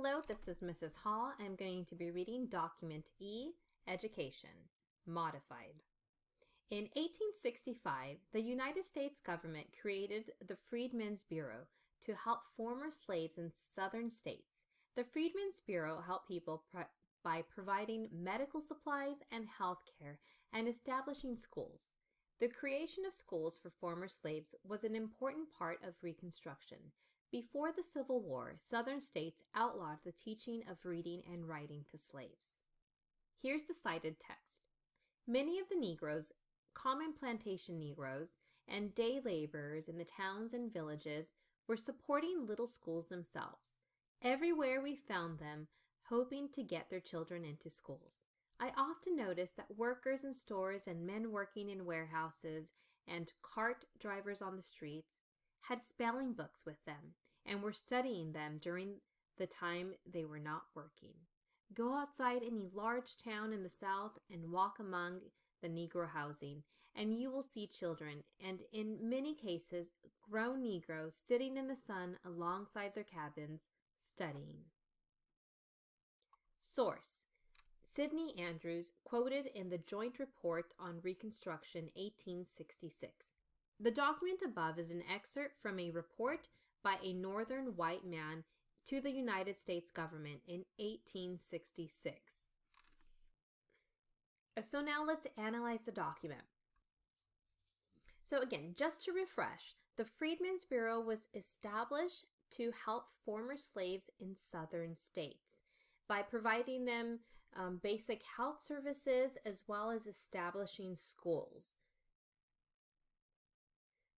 Hello, this is Mrs. Hall. I'm going to be reading Document E, Education, Modified. In 1865, the United States government created the Freedmen's Bureau to help former slaves in southern states. The Freedmen's Bureau helped people by providing medical supplies and health care and establishing schools. The creation of schools for former slaves was an important part of Reconstruction. Before the Civil War, Southern states outlawed the teaching of reading and writing to slaves. Here's the cited text. Many of the Negroes, common plantation Negroes, and day laborers in the towns and villages were supporting little schools themselves. Everywhere we found them hoping to get their children into schools. I often noticed that workers in stores and men working in warehouses and cart drivers on the streets had spelling books with them and were studying them during the time they were not working. Go outside any large town in the South and walk among the Negro housing, and you will see children, and in many cases, grown Negroes sitting in the sun alongside their cabins, studying. Source: Sidney Andrews, quoted in the Joint Report on Reconstruction 1866. The document above is an excerpt from a report by a Northern white man to the United States government in 1866. So now let's analyze the document. So again, just to refresh, the Freedmen's Bureau was established to help former slaves in southern states by providing them basic health services as well as establishing schools.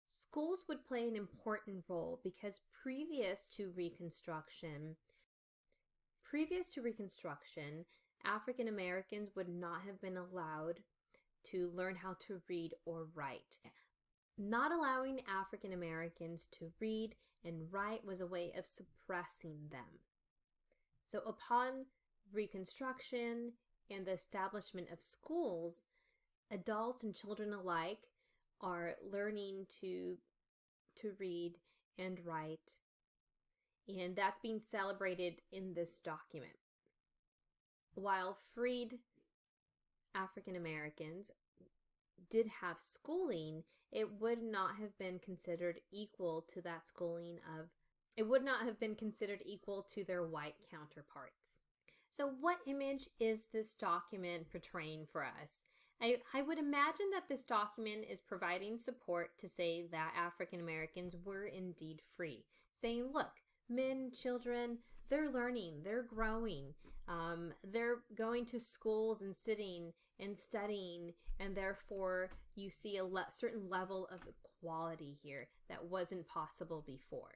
Schools would play an important role because previous to Reconstruction, African Americans would not have been allowed to learn how to read or write. Not allowing African Americans to read and write was a way of suppressing them. So upon Reconstruction and the establishment of schools, adults and children alike are learning to read and write, and that's being celebrated in this document. While freed African Americans did have schooling, it would not have been considered equal to that schooling it would not have been considered equal to their white counterparts. So what image is this document portraying for us? I would imagine that this document is providing support to say that African Americans were indeed free, saying, look, men, children, they're learning, they're growing, they're going to schools and sitting and studying, and therefore you see a certain level of equality here that wasn't possible before.